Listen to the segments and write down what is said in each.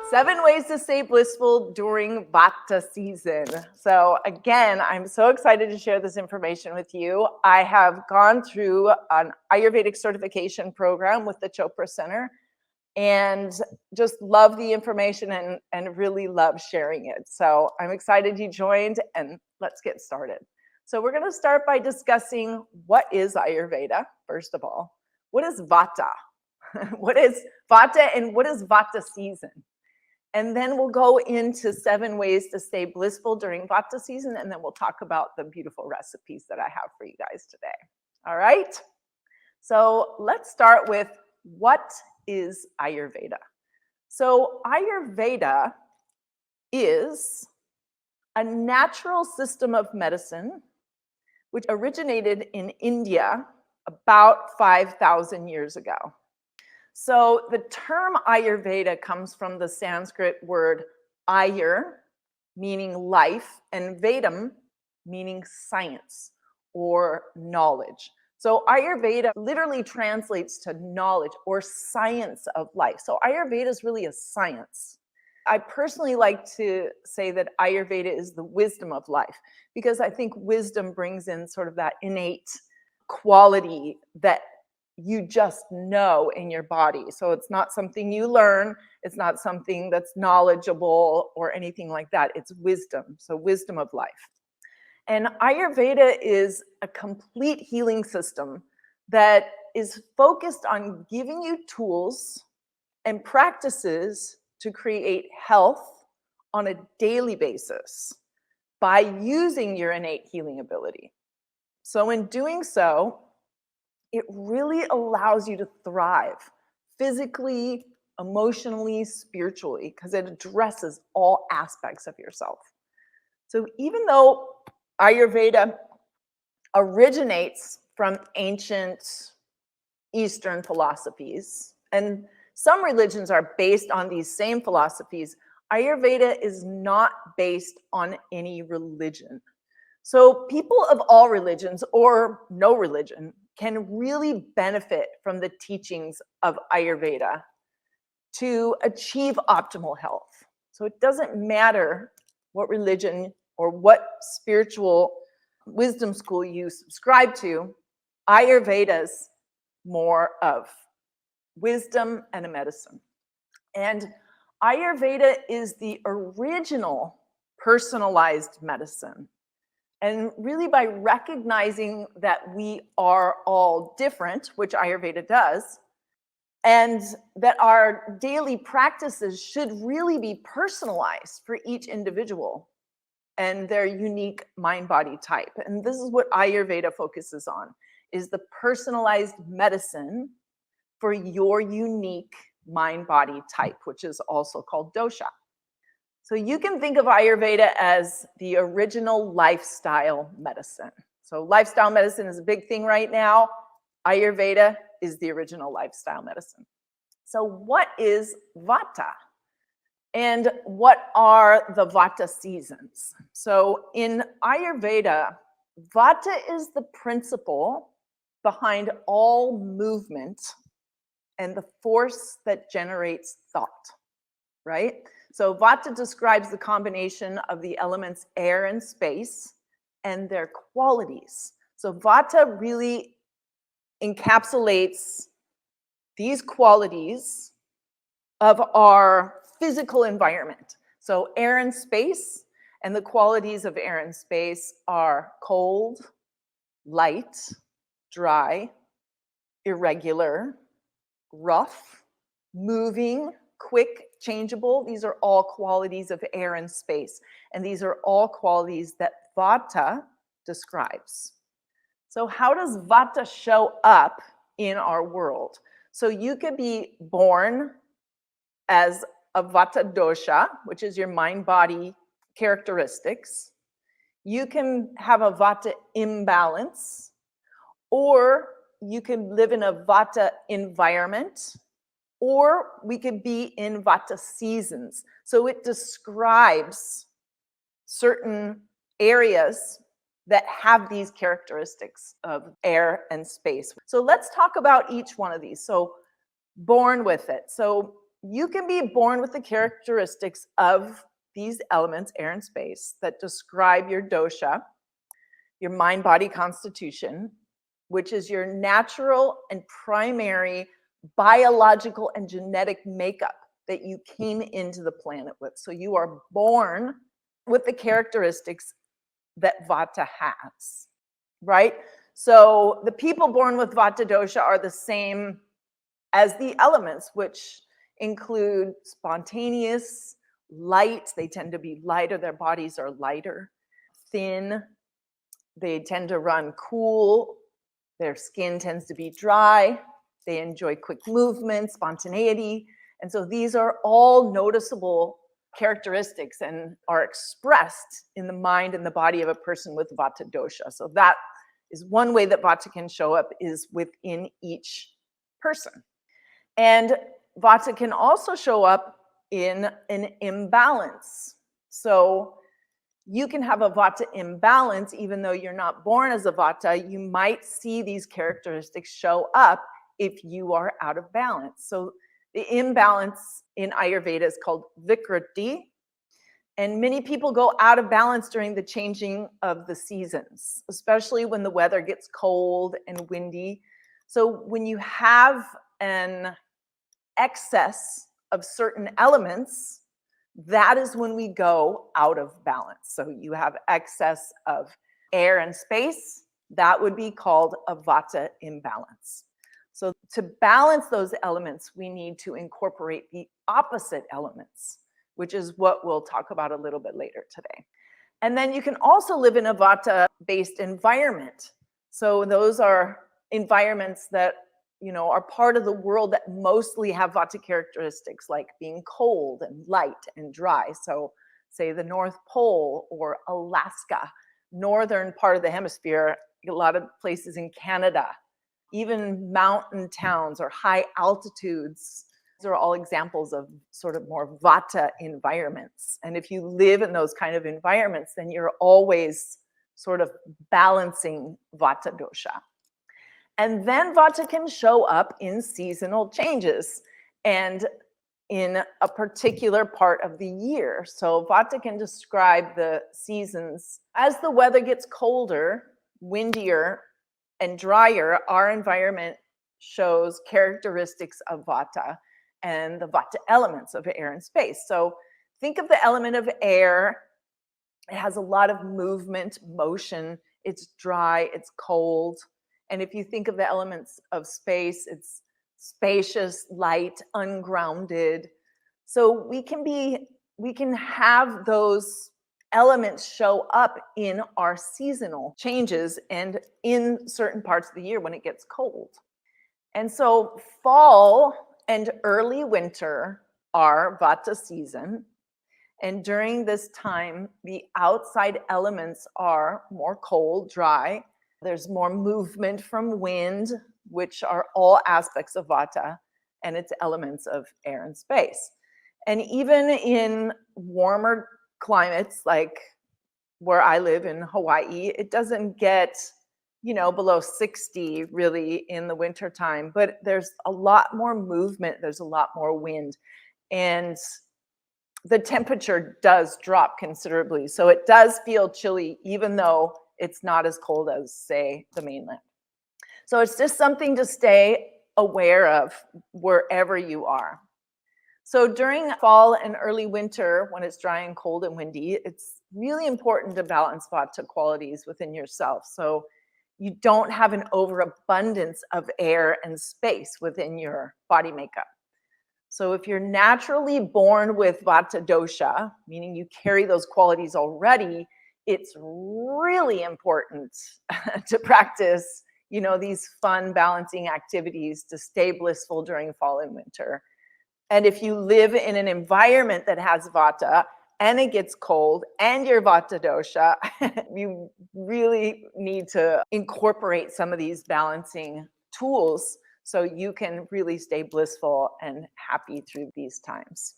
7 ways to stay blissful during Vata season. So again, I'm so excited to share this information with you. I have gone through an Ayurvedic certification program with the Chopra Center and just love the information and really love sharing it. So I'm excited you joined, and let's get started. So we're going to start by discussing what is Ayurveda, first of all. What is Vata? What is Vata and what is Vata season? And then we'll go into 7 ways to stay blissful during Vata season, and then we'll talk about the beautiful recipes that I have for you guys today. All right? So let's start with what is Ayurveda. So Ayurveda is a natural system of medicine which originated in India about 5,000 years ago. So the term Ayurveda comes from the Sanskrit word Ayur, meaning life, and Vedam, meaning science or knowledge. So Ayurveda literally translates to knowledge or science of life. So Ayurveda is really a science. I personally like to say that Ayurveda is the wisdom of life, because I think wisdom brings in sort of that innate quality that you just know in your body. So it's not something you learn. It's not something that's knowledgeable or anything like that. It's wisdom. So wisdom of life. And Ayurveda is a complete healing system that is focused on giving you tools and practices to create health on a daily basis by using your innate healing ability. So in doing so, it really allows you to thrive physically, emotionally, spiritually, because it addresses all aspects of yourself. So even though Ayurveda originates from ancient Eastern philosophies, and some religions are based on these same philosophies, Ayurveda is not based on any religion. So people of all religions or no religion can really benefit from the teachings of Ayurveda to achieve optimal health. So it doesn't matter what religion or what spiritual wisdom school you subscribe to, Ayurveda's more of wisdom and a medicine. And Ayurveda is the original personalized medicine. And really by recognizing that we are all different, which Ayurveda does, and that our daily practices should really be personalized for each individual and their unique mind-body type. And this is what Ayurveda focuses on, is the personalized medicine for your unique mind-body type, which is also called dosha. So you can think of Ayurveda as the original lifestyle medicine. So lifestyle medicine is a big thing right now. Ayurveda is the original lifestyle medicine. So what is Vata? And what are the Vata seasons? So in Ayurveda, Vata is the principle behind all movement and the force that generates thought, right? So Vata describes the combination of the elements air and space and their qualities. So Vata really encapsulates these qualities of our physical environment. So air and space, and the qualities of air and space are cold, light, dry, irregular, rough, moving, quick, changeable. These are all qualities of air and space. And these are all qualities that Vata describes. So how does Vata show up in our world? So you could be born as a Vata dosha, which is your mind-body characteristics. You can have a Vata imbalance, or you can live in a Vata environment, or we could be in Vata seasons. So it describes certain areas that have these characteristics of air and space. So let's talk about each one of these. So born with it. So you can be born with the characteristics of these elements, air and space, that describe your dosha, your mind-body constitution, which is your natural and primary biological and genetic makeup that you came into the planet with. So you are born with the characteristics that Vata has, right? So the people born with Vata dosha are the same as the elements, which include spontaneous, light. They tend to be lighter. Their bodies are lighter, thin. They tend to run cool. Their skin tends to be dry. They enjoy quick movement, spontaneity. And so these are all noticeable characteristics and are expressed in the mind and the body of a person with Vata dosha. So that is one way that Vata can show up, is within each person. And Vata can also show up in an imbalance. So you can have a Vata imbalance even though you're not born as a Vata. You might see these characteristics show up if you are out of balance. So the imbalance in Ayurveda is called Vikriti. And many people go out of balance during the changing of the seasons, especially when the weather gets cold and windy. So when you have an excess of certain elements, that is when we go out of balance. So you have excess of air and space, that would be called a Vata imbalance. So to balance those elements, we need to incorporate the opposite elements, which is what we'll talk about a little bit later today. And then you can also live in a Vata-based environment. So those are environments that, you know, are part of the world that mostly have Vata characteristics, like being cold and light and dry. So say the North Pole or Alaska, northern part of the hemisphere, a lot of places in Canada, even mountain towns or high altitudes. These are all examples of sort of more Vata environments. And if you live in those kind of environments, then you're always sort of balancing Vata dosha. And then Vata can show up in seasonal changes and in a particular part of the year. So Vata can describe the seasons. As the weather gets colder, windier, and drier, our environment shows characteristics of Vata and the Vata elements of air and space. So think of the element of air. It has a lot of movement, motion. It's dry, it's cold. And if you think of the elements of space, it's spacious, light, ungrounded. So we can have those elements show up in our seasonal changes and in certain parts of the year when it gets cold. And so fall and early winter are Vata season. And during this time, the outside elements are more cold, dry. There's more movement from wind, which are all aspects of Vata, and its elements of air and space. And even in warmer climates, like where I live in Hawaii, it doesn't get, you know, below 60 really in the wintertime, but there's a lot more movement, there's a lot more wind, and the temperature does drop considerably. So it does feel chilly, even though it's not as cold as, say, the mainland. So it's just something to stay aware of wherever you are. So during fall and early winter, when it's dry and cold and windy, it's really important to balance Vata qualities within yourself. So you don't have an overabundance of air and space within your body makeup. So if you're naturally born with Vata dosha, meaning you carry those qualities already, it's really important to practice, you know, these fun balancing activities to stay blissful during fall and winter. And if you live in an environment that has Vata and it gets cold and you're Vata dosha, you really need to incorporate some of these balancing tools so you can really stay blissful and happy through these times.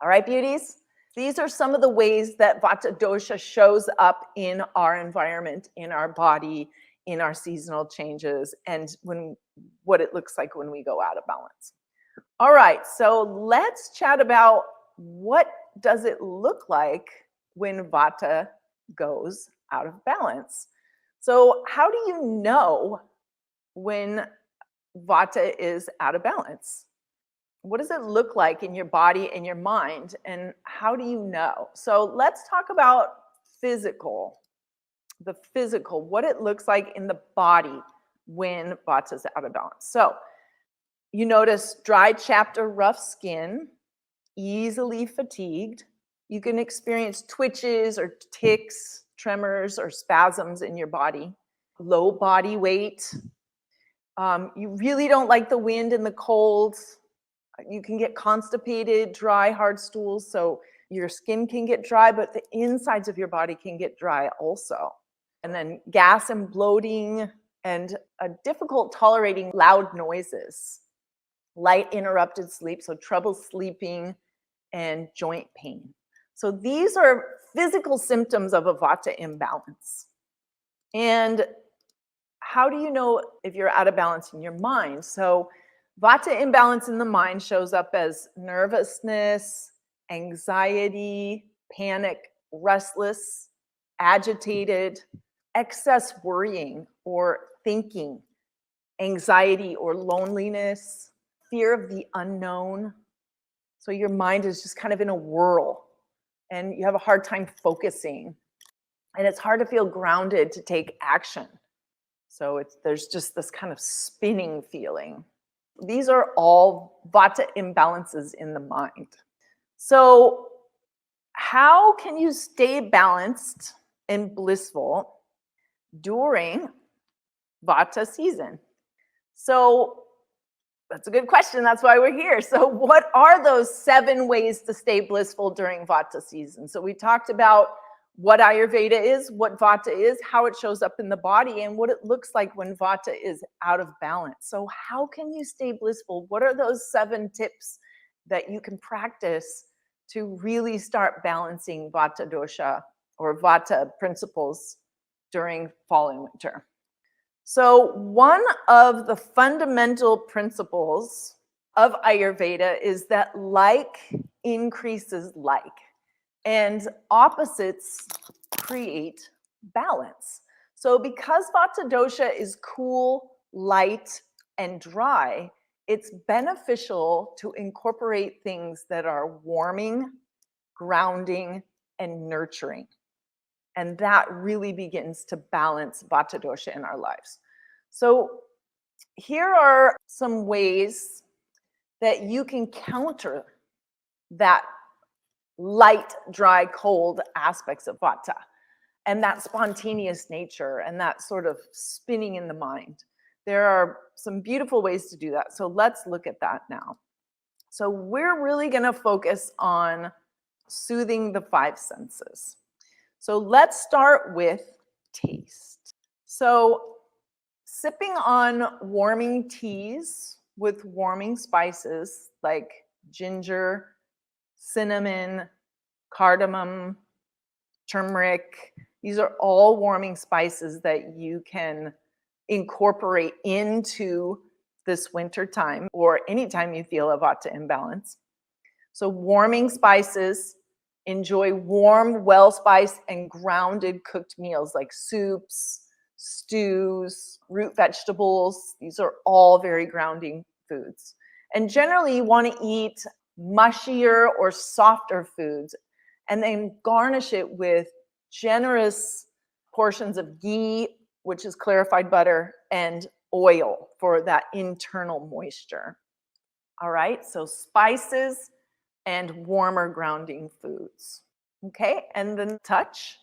All right, beauties? These are some of the ways that Vata dosha shows up in our environment, in our body, in our seasonal changes, and what it looks like when we go out of balance. All right, so let's chat about what does it look like when Vata goes out of balance. So how do you know when Vata is out of balance? What does it look like in your body and your mind, and how do you know? So let's talk about the physical, what it looks like in the body when Vata is out of balance. So you notice dry, chapped, or rough skin, easily fatigued. You can experience twitches or tics, tremors, or spasms in your body. Low body weight. You really don't like the wind and the cold. You can get constipated, dry, hard stools. So your skin can get dry, but the insides of your body can get dry also. And then gas and bloating, and a difficult tolerating loud noises. Light interrupted sleep, so trouble sleeping, and joint pain. So these are physical symptoms of a Vata imbalance. And how do you know if you're out of balance in your mind? So Vata imbalance in the mind shows up as nervousness, anxiety, panic, restless, agitated, excess worrying or thinking, anxiety or loneliness, fear of the unknown. So your mind is just kind of in a whirl and you have a hard time focusing. And it's hard to feel grounded to take action. So there's just this kind of spinning feeling. These are all Vata imbalances in the mind. So how can you stay balanced and blissful during Vata season? So that's a good question. That's why we're here. So what are those 7 ways to stay blissful during Vata season? So we talked about what Ayurveda is, what Vata is, how it shows up in the body, and what it looks like when Vata is out of balance. So how can you stay blissful? What are those 7 tips that you can practice to really start balancing Vata dosha or Vata principles during fall and winter? So one of the fundamental principles of Ayurveda is that like increases like, and opposites create balance. So because Vata dosha is cool, light, and dry, it's beneficial to incorporate things that are warming, grounding, and nurturing. And that really begins to balance Vata dosha in our lives. So here are some ways that you can counter that light, dry, cold aspects of Vata and that spontaneous nature and that sort of spinning in the mind. There are some beautiful ways to do that. So let's look at that now. So we're really going to focus on soothing the 5 senses. So let's start with taste. So sipping on warming teas with warming spices like ginger, cinnamon, cardamom, turmeric. These are all warming spices that you can incorporate into this winter time or anytime you feel a Vata imbalance. So warming spices, enjoy warm, well-spiced and grounded cooked meals like soups, stews, root vegetables. These are all very grounding foods. And generally you want to eat mushier or softer foods and then garnish it with generous portions of ghee, which is clarified butter, and oil for that internal moisture. All right, so spices and warmer grounding foods. Okay, and then touch.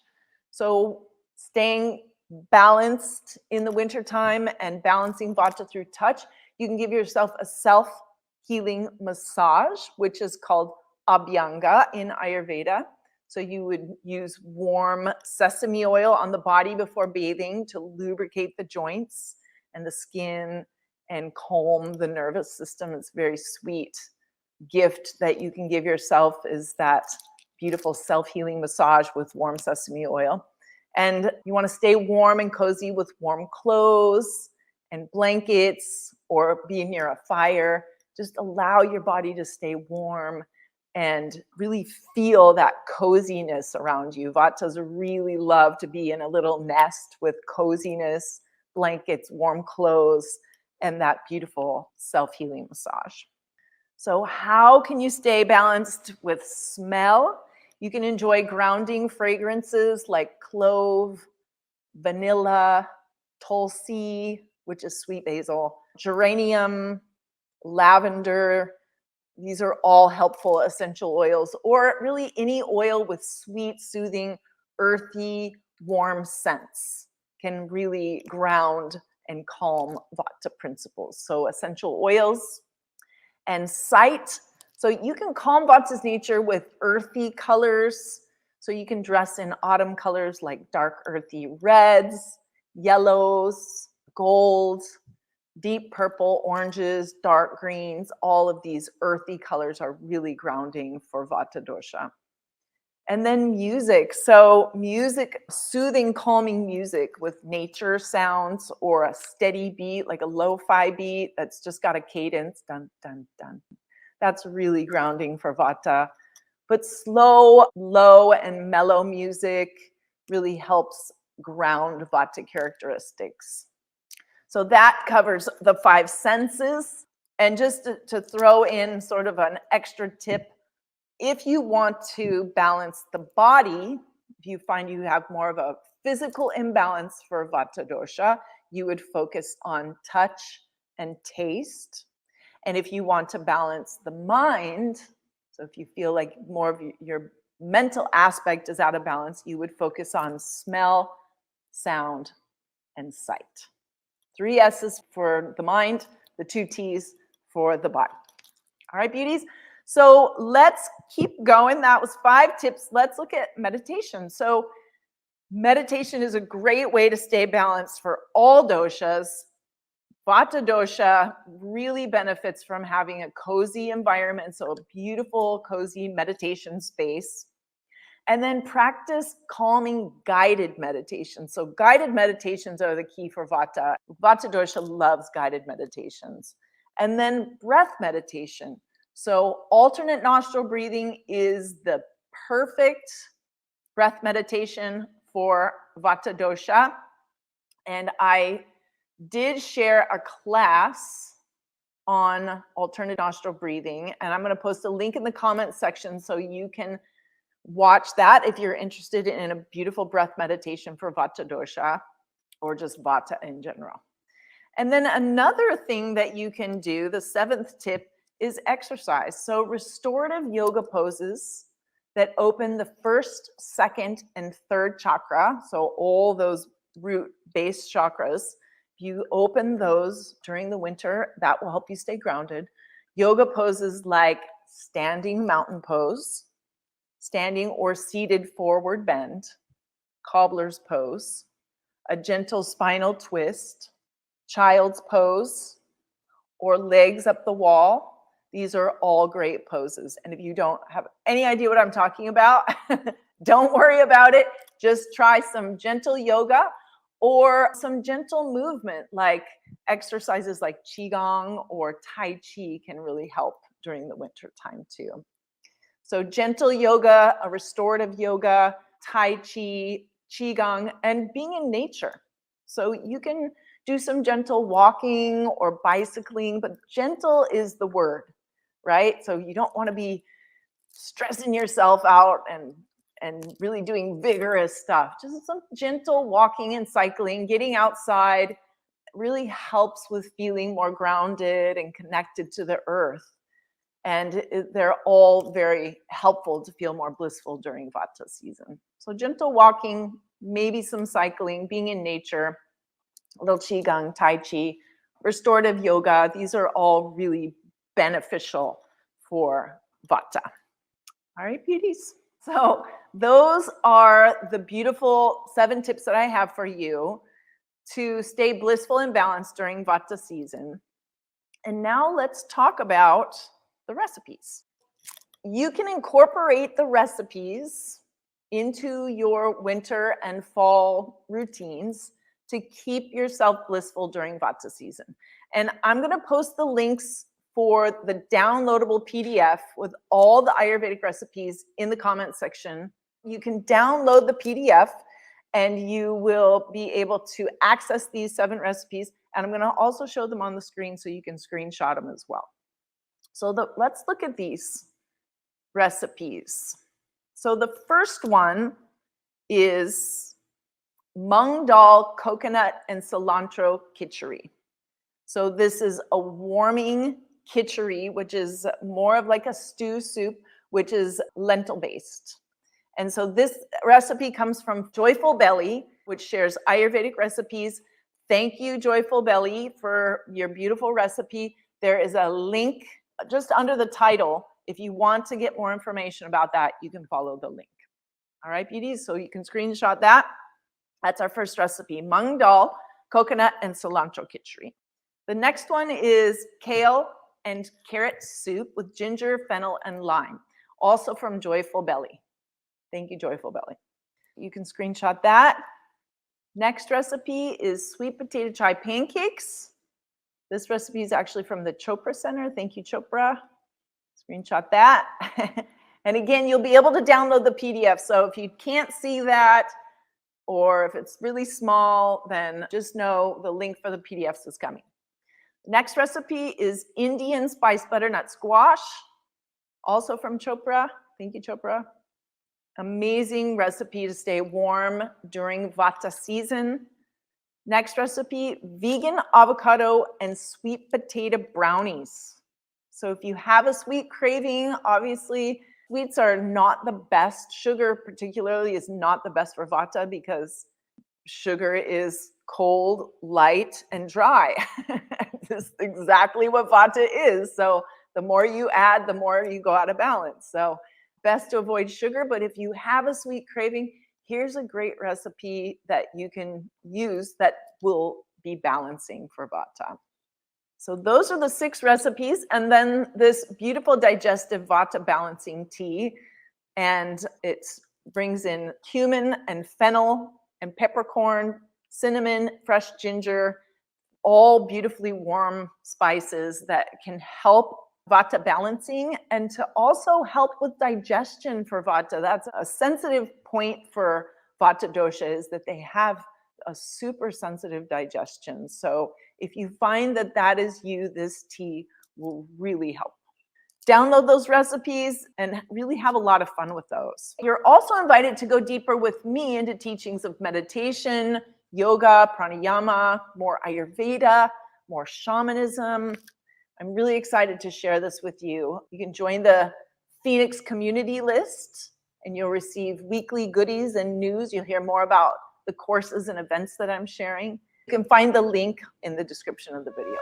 So staying balanced in the wintertime and balancing Vata through touch, you can give yourself a self-healing massage, which is called abhyanga in Ayurveda. So you would use warm sesame oil on the body before bathing to lubricate the joints and the skin and calm the nervous system. It's a very sweet gift that you can give yourself, is that beautiful self-healing massage with warm sesame oil. And you want to stay warm and cozy with warm clothes and blankets, or be near a fire. just allow your body to stay warm and really feel that coziness around you. Vatas really love to be in a little nest with coziness, blankets, warm clothes, and that beautiful self-healing massage. So how can you stay balanced with smell? You can enjoy grounding fragrances like clove, vanilla, tulsi, which is sweet basil, geranium, lavender. These are all helpful essential oils, or really any oil with sweet, soothing, earthy, warm scents can really ground and calm Vata principles. So essential oils and sight. So you can calm Vata's nature with earthy colors. So you can dress in autumn colors like dark earthy reds, yellows, gold, deep purple, oranges, dark greens. All of these earthy colors are really grounding for Vata dosha. And then music. So music, soothing, calming music with nature sounds or a steady beat, like a lo-fi beat that's just got a cadence, dun, dun, dun. That's really grounding for Vata. But slow, low, and mellow music really helps ground Vata characteristics. So that covers the 5 senses. And just to throw in sort of an extra tip, if you want to balance the body, if you find you have more of a physical imbalance for Vata dosha, you would focus on touch and taste. And if you want to balance the mind, so if you feel like more of your mental aspect is out of balance, you would focus on smell, sound, and sight. 3 S's for the mind, the 2 T's for the body. All right, beauties. So let's keep going. That was 5 tips. Let's look at meditation. So meditation is a great way to stay balanced for all doshas. Vata dosha really benefits from having a cozy environment, so a beautiful, cozy meditation space. And then practice calming guided meditation. So guided meditations are the key for Vata. Vata dosha loves guided meditations. And then breath meditation. So alternate nostril breathing is the perfect breath meditation for Vata dosha. And I did share a class on alternate nostril breathing, and I'm going to post a link in the comment section so you can watch that if you're interested in a beautiful breath meditation for Vata dosha or just Vata in general. And then another thing that you can do, the 7th tip, is exercise. So restorative yoga poses that open the 1st, 2nd, and 3rd chakra, so all those root base chakras, if you open those during the winter, that will help you stay grounded. Yoga poses like standing mountain pose, standing or seated forward bend, cobbler's pose, a gentle spinal twist, child's pose, or legs up the wall. These are all great poses. And if you don't have any idea what I'm talking about, don't worry about it. Just try some gentle yoga or some gentle movement, like exercises like qigong or tai chi can really help during the winter time too. So gentle yoga, a restorative yoga, tai chi, qigong, and being in nature. So you can do some gentle walking or bicycling, but gentle is the word, right? So you don't want to be stressing yourself out and really doing vigorous stuff. Just some gentle walking and cycling, getting outside really helps with feeling more grounded and connected to the earth. And they're all very helpful to feel more blissful during Vata season. So gentle walking, maybe some cycling, being in nature, a little qigong, tai chi, restorative yoga. These are all really beneficial for Vata. All right, beauties. So those are the beautiful 7 tips that I have for you to stay blissful and balanced during Vata season. And now let's talk about the recipes. You can incorporate the recipes into your winter and fall routines to keep yourself blissful during Vata season. And I'm going to post the links for the downloadable PDF with all the Ayurvedic recipes in the comment section. You can download the PDF and you will be able to access these 7 recipes. And I'm going to also show them on the screen so you can screenshot them as well. So let's look at these recipes. So the first one is mung dal, coconut, and cilantro khichdi. So this is a warming khichdi, which is more of like a stew soup, which is lentil based. And so this recipe comes from Joyful Belly, which shares Ayurvedic recipes. Thank you, Joyful Belly, for your beautiful recipe. There is a link just under the title. If you want to get more information about that, you can follow the link. All right, beauties, so you can screenshot that. That's our first recipe, mung dal, coconut, and cilantro khichdi. The next one is kale and carrot soup with ginger, fennel, and lime, also from Joyful Belly. Thank you, Joyful Belly. You can screenshot that. Next recipe is sweet potato chai pancakes. This recipe is actually from the Chopra Center. Thank you, Chopra. Screenshot that. And again, you'll be able to download the PDF. So if you can't see that, or if it's really small, then just know the link for the PDFs is coming. Next recipe is Indian spice butternut squash, also from Chopra. Thank you, Chopra. Amazing recipe to stay warm during Vata season. Next recipe, vegan avocado and sweet potato brownies. So if you have a sweet craving, obviously sweets are not the best. Sugar particularly is not the best for Vata because sugar is cold, light, and dry. This is exactly what Vata is. So the more you add, the more you go out of balance. So best to avoid sugar, but if you have a sweet craving, here's a great recipe that you can use that will be balancing for Vata. So those are the 6 recipes, and then this beautiful digestive Vata balancing tea, and it brings in cumin and fennel and peppercorn, cinnamon, fresh ginger, all beautifully warm spices that can help Vata balancing and to also help with digestion for Vata. That's a sensitive point for Vata dosha, is that they have a super sensitive digestion. So if you find that that is you, this tea will really help. Download those recipes and really have a lot of fun with those. You're also invited to go deeper with me into teachings of meditation, yoga, pranayama, more Ayurveda, more shamanism. I'm really excited to share this with you. You can join the Phoenix community list and you'll receive weekly goodies and news. You'll hear more about the courses and events that I'm sharing. You can find the link in the description of the video.